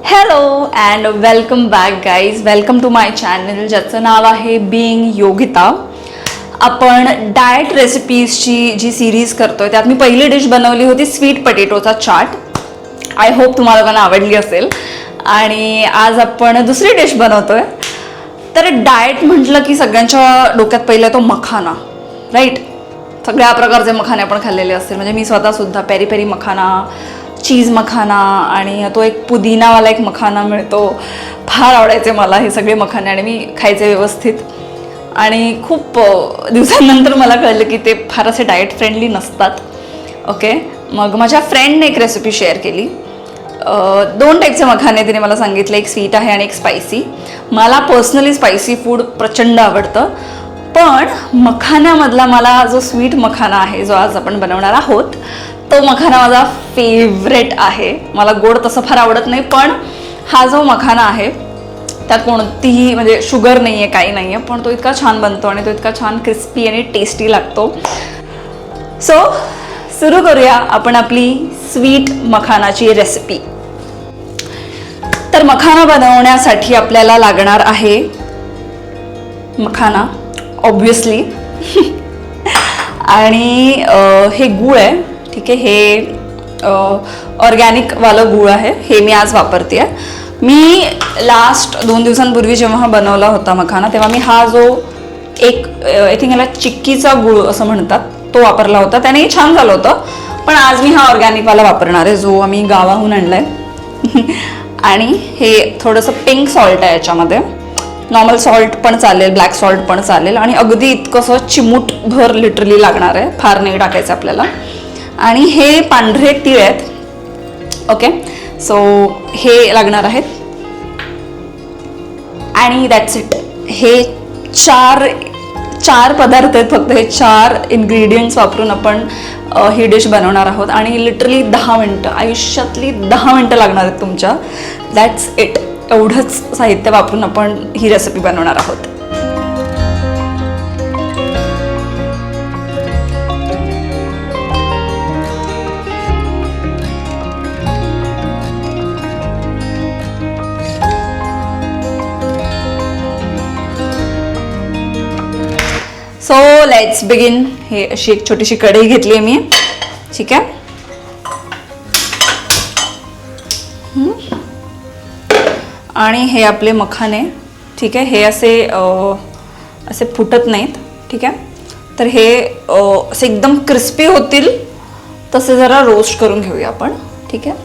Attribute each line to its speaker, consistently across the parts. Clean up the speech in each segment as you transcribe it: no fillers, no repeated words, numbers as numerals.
Speaker 1: Hello and welcome back guys. Welcome to my channel ज्याचं नाव आहे बीइंग योगिता. आपण डाएट रेसिपीजची जी सिरीज करतोय त्यात मी पहिली डिश बनवली होती स्वीट पटेटोचा चाट. आय होप तुम्हाला लोकांना आवडली असेल. आणि आज आपण दुसरी डिश बनवतोय. तर डाएट म्हटलं की सगळ्यांच्या डोक्यात पहिला तो मखाना, राईट. सगळ्या प्रकारचे मखाने आपण खाल्लेले असतील. म्हणजे मी स्वतःसुद्धा पेरी पेरी मखाना, चीज मखाना आणि तो एक पुदिनावाला एक मखाना मिळतो, फार आवडायचे मला हे सगळे मखाने आणि मी खायचे व्यवस्थित. आणि खूप दिवसांनंतर मला कळलं की ते फार असे डाएट फ्रेंडली नसतात. ओके, मग माझ्या फ्रेंडने एक रेसिपी शेअर केली. 2 टाईपचे मखाने तिने मला सांगितले, एक स्वीट आहे आणि एक स्पायसी. मला पर्सनली स्पायसी फूड प्रचंड आवडतं, पण मखान्यामधला मला जो स्वीट मखाना आहे जो आज आपण बनवणार आहोत तो मखाना माझा फेवरेट आहे. मला गोड तसं फार आवडत नाही, पण हा जो मखाना आहे त्यात कोणतीही म्हणजे शुगर नाही आहे, काही नाही आहे, पण तो इतका छान बनतो आणि तो इतका छान क्रिस्पी आणि टेस्टी लागतो. सो सुरू करूया आपण आपली स्वीट मखानाची रेसिपी. तर मखाना बनवण्यासाठी आपल्याला लागणार आहे मखाना ऑब्वियसली आणि हे गूळ आहे, ठीक आहे. हे ऑर्गॅनिकवालं गूळ आहे, हे मी आज वापरते आहे. मी लास्ट 2 दिवसांपूर्वी जेव्हा हा बनवला होता मखाना तेव्हा मी हा जो एक आय थिंक याला चिक्कीचा गूळ असं म्हणतात तो वापरला होता. त्यानेही छान झालं होतं, पण आज मी हा ऑर्गॅनिकवाला वापरणार आहे जो आम्ही गावाहून आणला आहे. आणि हे थोडंसं पिंक सॉल्ट आहे याच्यामध्ये. नॉर्मल सॉल्ट पण चालेल, ब्लॅक सॉल्ट पण चालेल. आणि अगदी इतकंसं चिमूटभर लिटरली लागणार आहे, फार नाही टाकायचं आपल्याला. आणि हे पांढरे तीळ आहेत. ओके, सो हे लागणार आहेत आणि दॅट्स इट. हे चार पदार्थ आहेत फक्त. हे 4 इन्ग्रेडियंट्स वापरून आपण ही डिश बनवणार आहोत. आणि लिटरली 10 मिनटं, आयुष्यातली 10 मिनटं लागणार आहेत तुमच्या. That's it. एवढंच साहित्य वापरून आपण ही रेसिपी बनवणार आहोत. So let's begin. हे अशी एक छोटीशी कढई घेतली आहे मी, ठीक आहे. आणि हे आपले मखाने, ठीक आहे. हे असे फुटत नाहीत, ठीक आहे. तर हे असे एकदम क्रिस्पी होतील तसे जरा रोस्ट करून घेऊया आपण, ठीक आहे.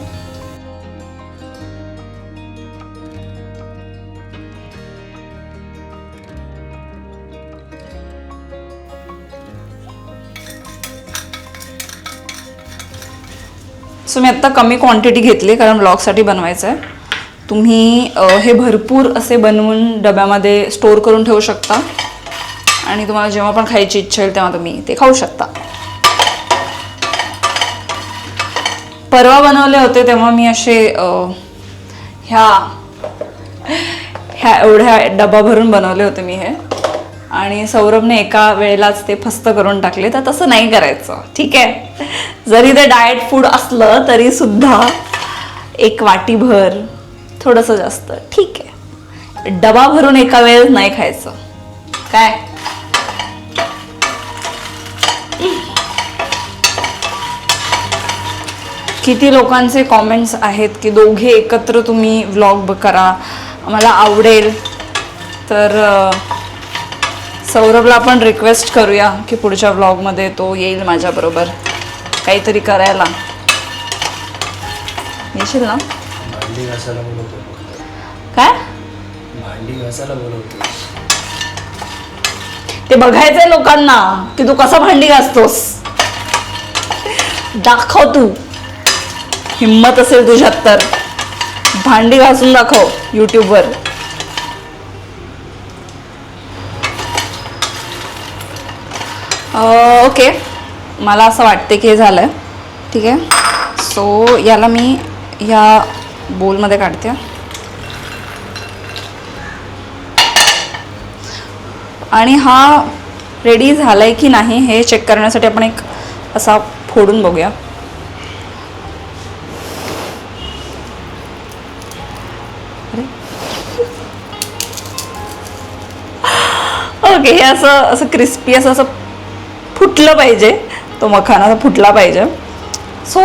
Speaker 1: सो मी आत्ता कमी क्वांटिटी घेतली कारण ब्लॉगसाठी बनवायचं आहे. तुम्ही हे भरपूर असे बनवून डब्यामध्ये स्टोअर करून ठेवू शकता आणि तुम्हाला जेव्हा पण खायची इच्छा होईल तेव्हा तुम्ही ते खाऊ शकता. परवा बनवले होते तेव्हा मी असे ह्या एवढ्या डबा भरून बनवले होते मी हे. आणि सौरभने एका वेळेलाच ते फस्त करून टाकले. तर तसं नाही करायचं, ठीक आहे. जरी ते डाएट फूड असलं तरी सुद्धा एक वाटीभर, थोडंसं जास्त, ठीक आहे. डबा भरून एका वेळेस नाही खायचं काय. किती लोकांचे कॉमेंट्स आहेत की दोघे एकत्र तुम्ही व्लॉग करा, मला आवडेल. तर सौरभला आपण रिक्वेस्ट करूया की पुढच्या व्लॉगमध्ये तो येईल माझ्याबरोबर काहीतरी करायला. येशील ना?
Speaker 2: भांडी घासायला बोलवतो.
Speaker 1: काय
Speaker 2: भांडी घासायला बोलवतो?
Speaker 1: ते बघायचंय लोकांना की तू कसा भांडी घासतोस. दाखव, तू हिम्मत असेल तुझ्यात तर भांडी घासून दाखव यूट्यूबवर. ओके, मला असं वाटते की हे झालंय, ठीक आहे. सो याला मी ह्या बोलमध्ये काढते. आणि हा रेडी झालाय की नाही हे चेक करण्यासाठी आपण एक असा फोडून बघूया. ओके, हे असं असं क्रिस्पी असं असं फुटलं पाहिजे, तो मखाना असा फुटला पाहिजे. सो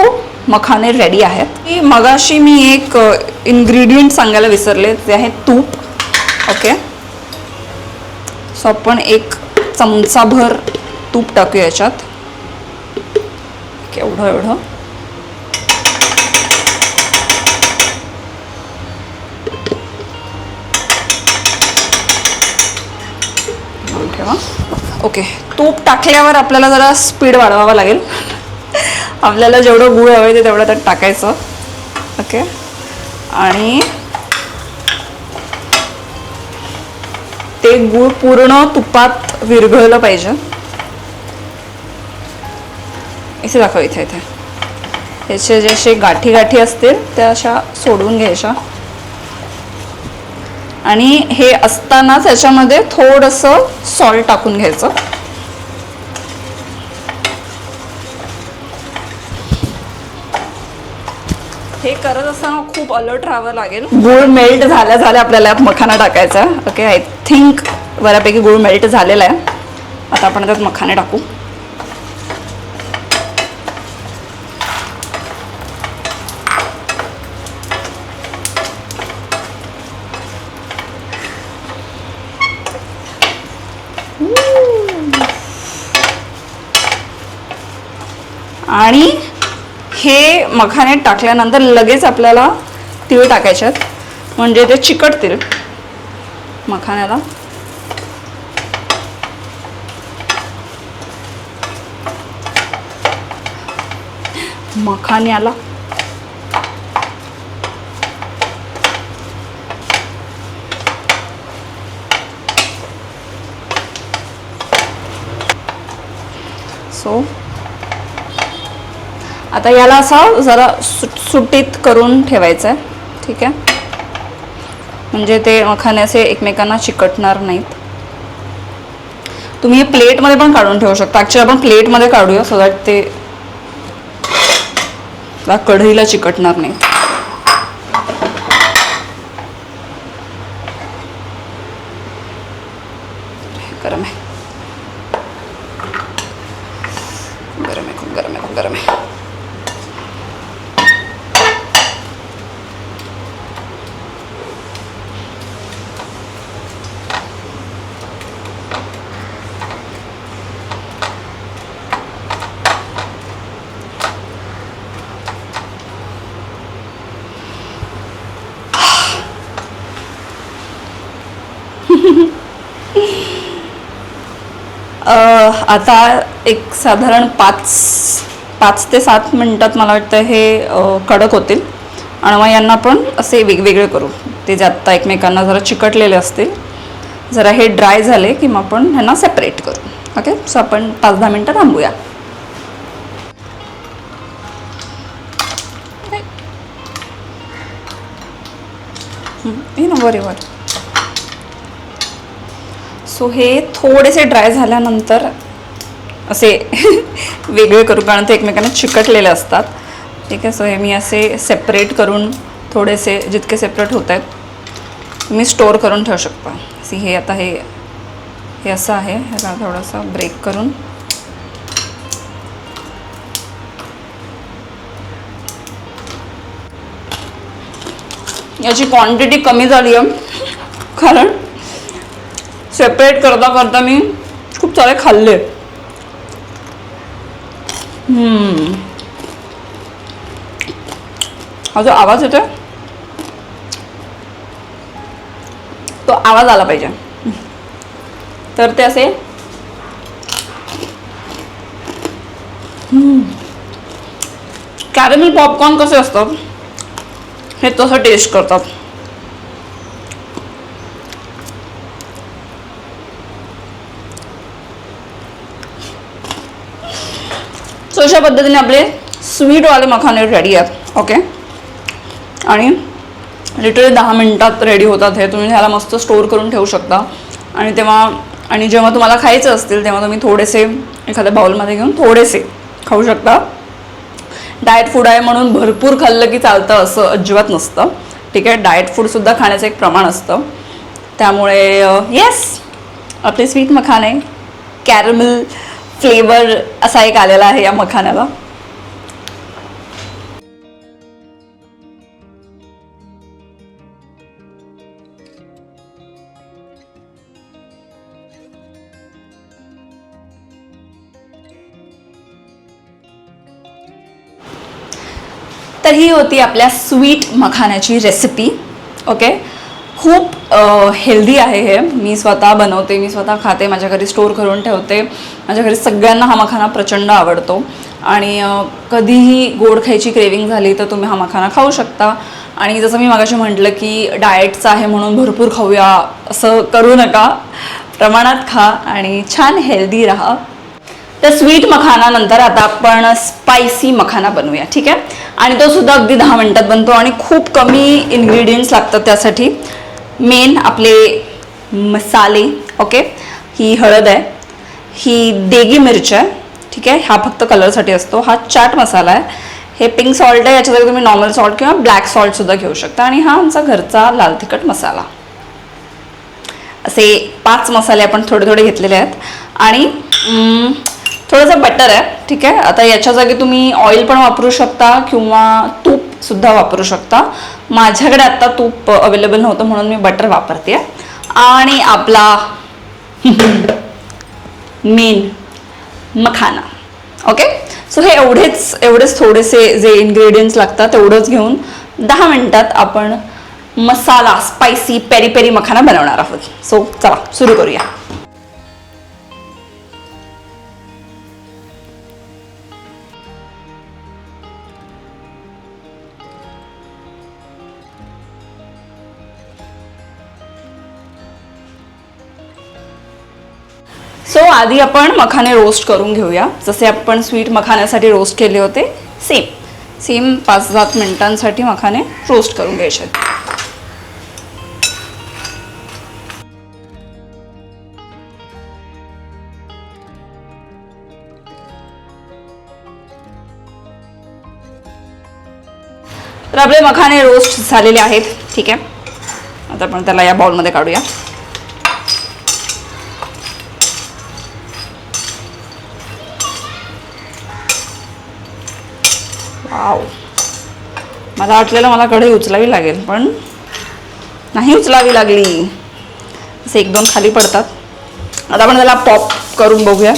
Speaker 1: मखाने रेडी आहेत. की मगाशी मी एक इन्ग्रेडियंट सांगायला विसरले, ते आहे तूप. ओके, सो आपण एक चमचाभर तूप टाकूया याच्यात. एवढं एवढं. ठेवा. ओके, तूप टाकल्यावर आपल्याला जरा स्पीड वाढवावा लागेल. आपल्याला जेवढं गूळ हवं ते तेवढं त्यात टाकायचं. ओके, आणि ते गूळ पूर्ण तुपात विरघळलं पाहिजे. इथे दाखव, इथे इथे याचे जे असे गाठी गाठी असतील त्या अशा सोडून घ्यायच्या. आणि हे असतानाच याच्यामध्ये थोडंसं सॉल्ट टाकून घ्यायचं. हे करत असताना खूप अलर्ट राहावं लागेल. गूळ मेल्ट झाल्या झाल्या आपल्याला मखाना टाकायचा. ओके, आय थिंक बऱ्यापैकी गूळ मेल्ट झालेला आहे. आता आपण त्यात मखाने टाकू. आणि हे मखाने टाकल्यानंतर लगेच आपल्याला तीळ टाकायच्यात, म्हणजे ते चिकटतील मखाण्याला. मखाण्याला सो आता याला असा जरा सुटीत करून ठेवायचं आहे. ठीक आहे, म्हणजे ते मखाने असे एकमेकांना चिकटणार नाहीत. तुम्ही हे प्लेटमध्ये पण काढून ठेवू शकता. ॲक्च्युली आपण प्लेटमध्ये काढूया, सो दॅट ते कढईला चिकटणार नाही. गरम आहे, गरम आहे, खूप गरम आहे, खूप गरम आहे. आता एक साधारण 5 ते 7 मिनटात मला वाटतं हे कडक होतील. आणि मग यांना आपण असे वेगवेगळे करू. ते जे आत्ता एकमेकांना जरा चिकटलेले असतील, जरा हे ड्राय झाले की मग आपण ह्यांना सेपरेट करू. ओके, सो आपण 5-10 मिनटं थांबूया. बरोबर. सो हे थोडेसे ड्राय झाल्यानंतर असे वेगळे करू, कारण ते एकमेकांना चिकटलेले असतात. ठीक आहे, सो हे मी असे सेपरेट करून थोडेसे जितके सेपरेट होत आहेत तुम्ही स्टोअर करून ठेवू शकता. हे आता हे असं आहे, ह्याला थोडंसं ब्रेक करून याची क्वांटिटी कमी झाली आहे, कारण सेपरेट करता करता मी खूप सारे खाल्ले. हा जो आवाज येतोय तो आवाज आला पाहिजे, तर ते असे कॅरमेल पॉपकॉर्न कसे असतात हे तसं टेस्ट करतात. सो अशा पद्धतीने आपले स्वीटवाले मखाने रेडी आहेत. ओके, आणि लिटरली 10 मिनटात रेडी होतात हे. तुम्ही ह्याला मस्त स्टोअर करून ठेवू शकता. आणि जेव्हा तुम्हाला खायचं असतील तेव्हा तुम्ही थोडेसे एखाद्या बाउलमध्ये घेऊन थोडेसे खाऊ शकता. डाएट फूड आहे म्हणून भरपूर खाल्लं की चालतं असं अजिबात नसतं. ठीक आहे, डाएट फूडसुद्धा खाण्याचं एक प्रमाण असतं. त्यामुळे येस, आपले स्वीट मखाने, कॅरमल फ्लेवर असा एक आलेला आहे या मखाण्याला. तर ही होती आपल्या स्वीट मखाण्याची रेसिपी. ओके, खूप हेल्दी आहे हे. मी स्वतः बनवते, मी स्वतः खाते, माझ्या घरी स्टोर करून ठेवते. माझ्या घरी सगळ्यांना हा मखाना प्रचंड आवडतो आणि कधीही गोड खायची क्रेविंग झाली तर तुम्ही हा मखाना खाऊ शकता. आणि जसं मी मगाशी म्हटलं की डाएटचं आहे म्हणून भरपूर खाऊया असं करू नका, प्रमाणात खा आणि छान हेल्दी राहा. तर स्वीट मखानानंतर आता आपण स्पायसी मखाना बनवूया, ठीक आहे. आणि तो सुद्धा अगदी 10 मिनिटात बनतो आणि खूप कमी इन्ग्रेडियंट्स लागतात त्यासाठी. मेन आपले मसाले, ओके. ही हळद आहे, ही देगी मिरची आहे, ठीक आहे. हा फक्त कलरसाठी असतो. हा चाट मसाला आहे, हे पिंक सॉल्ट आहे, याच्या जागी तुम्ही नॉर्मल सॉल्ट किंवा ब्लॅक सॉल्टसुद्धा घेऊ शकता. आणि हा आमचा घरचा लाल तिखट मसाला. असे 5 मसाले आपण थोडे थोडे घेतलेले आहेत. आणि थोडंसं बटर आहे, ठीक आहे. आता याच्या जागी तुम्ही ऑइल पण वापरू शकता किंवा तूपसुद्धा वापरू शकता. माझ्याकडे आत्ता तूप अवेलेबल नव्हतं म्हणून मी बटर वापरते. आणि आपला मेन मखाना, ओके. सो हे एवढेच थोडेसे जे इन्ग्रेडियंट्स लागतात तेवढंच घेऊन 10 मिनिटात आपण मसाला स्पायसी पेरी पेरी मखाना बनवणार आहोत. सो चला सुरू करूया. सो आधी आपण मखाने रोस्ट करून घेऊया. जसे आपण स्वीट मखाण्यासाठी रोस्ट केले होते सेम 5-7 मिनिटांसाठी मखाने रोस्ट करून घ्यायचे. तर आपले मखाने रोस्ट झालेले आहेत, ठीक आहे. आता आपण त्याला या बाउलमध्ये काढूया. वाव, मला वाटलेलं मला कढई उचलावी लागेल पण नाही उचलावी लागली. असे 1-2 खाली पडतात. आता आपण त्याला पॉप करून बघूया.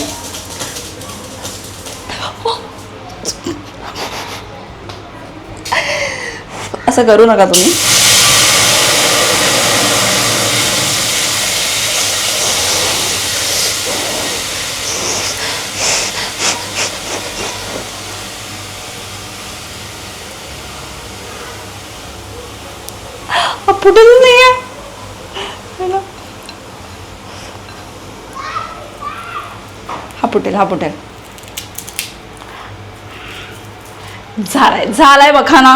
Speaker 1: असं करू नका तुम्ही. फुटेल नाही आहे. हा फुटेल. झालाय मखाना.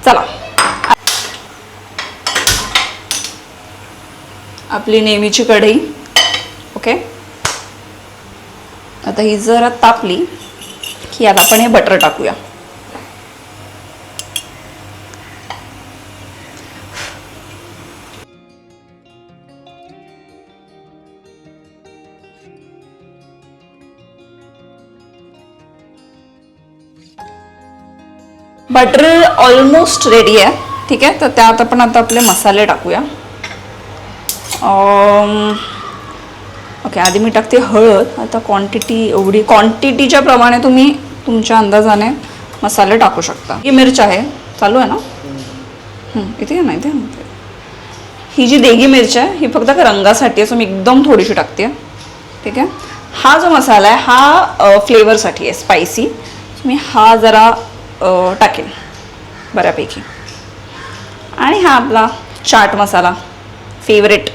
Speaker 1: चला, आपली नेहमीची कढई, ओके. आता ही जरा तापली की आता आपण हे बटर टाकूया. बटर ऑलमोस्ट रेडी आहे, ठीक आहे. तर त्यात आपण आता आपले मसाले टाकूया. ओके, आधी मी टाकते हळद. आता क्वांटिटीच्या प्रमाणे तुम्ही तुमच्या अंदाजाने मसाले टाकू शकता. ही मिरच आहे, चालू आहे ना, इथे आहे ना, इथे. ही जी देगी मिरची आहे ही फक्त रंगासाठी आहे, सो मी एकदम थोडीशी टाकते, ठीक आहे. हा जो मसाला आहे हा फ्लेवरसाठी आहे, स्पायसी. मी हा जरा टाकेन बऱ्यापैकी. आणि हा आपला चाट मसाला फेवरेट,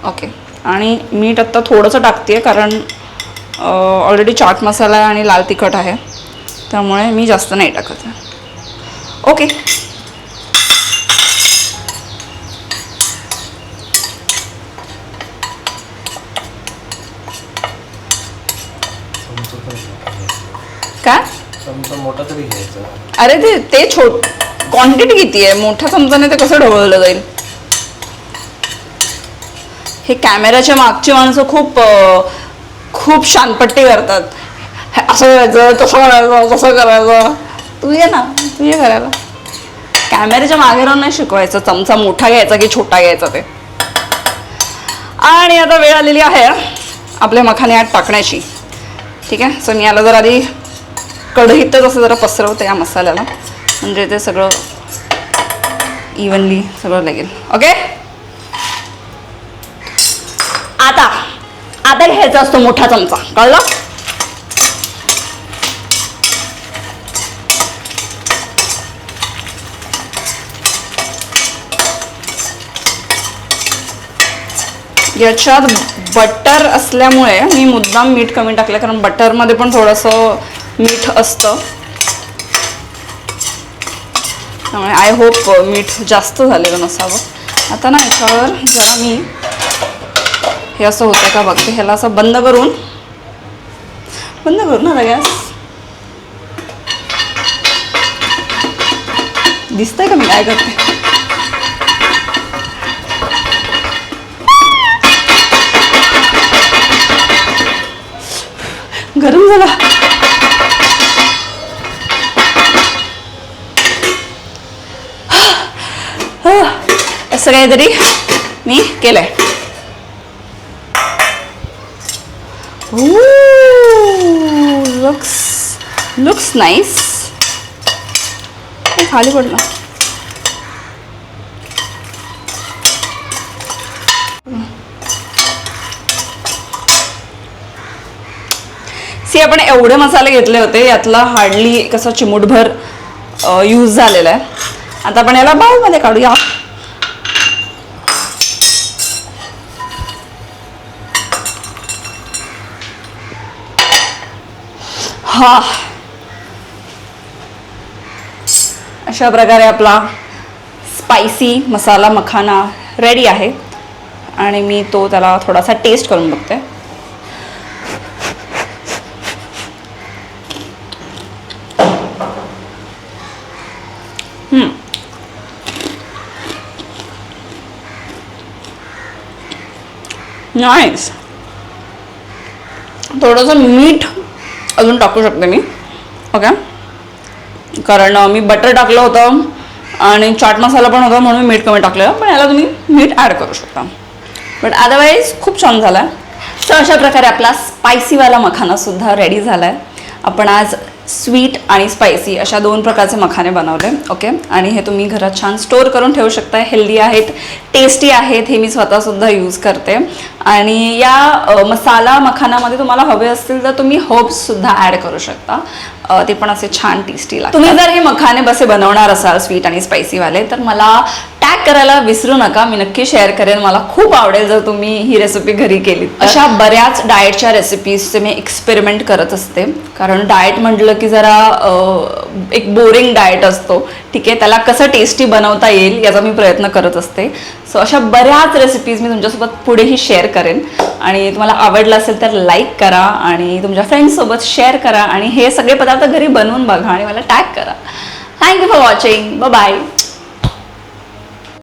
Speaker 1: ओके. आणि मीठ आत्ता थोडंसं टाकते कारण ऑलरेडी चाट मसाला आहे आणि लाल तिखट आहे, त्यामुळे मी जास्त नाही टाकत. ओके, काय
Speaker 2: मोठा तरी घ्यायचा.
Speaker 1: अरे ते क्वांटिटी किती आहे, मोठ्या चमचाने ते कसं ढवळलं जाईल. हे कॅमेऱ्याच्या मागची माणसं खूप शानपट्टी करतात. असं करायचं, तसं करायचं, तसं करायचं. तू ये ना, तू ये करायला. कॅमेऱ्याच्या मागे राहून नाही शिकवायचं चमचा मोठा घ्यायचा की छोटा घ्यायचा ते. आणि आता वेळ आलेली आहे आपले मखाने यात टाकण्याची. ठीक आहे. सो मी याला जर आधी कढईतच असं जरा पसरवते या मसाल्याला, म्हणजे ते सगळं इव्हनली सगळं लागेल. ओके. आता घ्यायचा असतो मोठा चमचा, कळलं? याच्यात बटर असल्यामुळे मी मुद्दाम मीठ कमी टाकलं, कारण बटरमध्ये पण थोडंसं मीठ असतं. त्यामुळे आय होप मीठ जास्त झालेलं नसावं. आता ना याच्यावर जरा मी हे असं होतं का बघते, ह्याला असं बंद करून ना गॅस. दिसतंय का मी काय करते? गरम झाला. असं काहीतरी मी केलंय. Looks nice. खाली पडलं. सी आपण एवढे मसाले घेतले होते, यातला हार्डली कसं चिमूटभर यूज झालेला आहे. आता आपण याला बाउलमध्ये काढूया. हा, अशा प्रकारे आपला स्पायसी मसाला मखाना रेडी आहे. आणि मी तो त्याला थोडासा टेस्ट करून बघते. नाईस. थोडंसं मीठ अजून टाकू शकते मी. ओके. कारण मी बटर टाकलं होतं आणि चाट मसाला पण होता, म्हणून मीठ कमी टाकलेलं. पण याला तुम्ही मीठ ॲड करू शकता. बट अदरवाईज खूप छान झाला आहे. तर अशा प्रकारे आपला स्पायसीवाला मखानासुद्धा रेडी झाला आहे. आपण आज स्वीट आणि स्पायसी अशा 2 प्रकारचे मखाने बनवले. ओके. आणि हे तुम्ही घरात छान स्टोअर करून ठेवू शकता. हेल्दी आहेत, टेस्टी आहेत. हे मी स्वतःसुद्धा यूज करते. आणि या मसाला मखानामध्ये तुम्हाला हवे असतील तर तुम्ही हर्ब्ससुद्धा ॲड करू शकता. ते पण असे छान टेस्टी लागतात. तुम्ही जर हे मखाने बसे बनवणार असाल स्वीट आणि स्पायसीवाले, तर मला टॅग करायला विसरू नका. मी नक्की शेअर करेन. मला खूप आवडेल जर तुम्ही ही रेसिपी घरी केली. अशा बऱ्याच डाएटच्या रेसिपीजचे मी एक्सपेरिमेंट करत असते. कारण डाएट म्हटलं की जरा एक बोरिंग डाएट असतो. ठीक आहे. त्याला कसं टेस्टी बनवता येईल याचा मी प्रयत्न करत असते. सो अशा बऱ्याच रेसिपीज मी तुमच्यासोबत पुढेही शेअर करेन. आणि तुम्हाला आवडलं असेल तर लाईक करा आणि तुमच्या फ्रेंड्ससोबत शेअर करा. आणि हे सगळे पदार्थ घरी बनवून बघा आणि मला टॅग करा. Thank you for watching. बाय.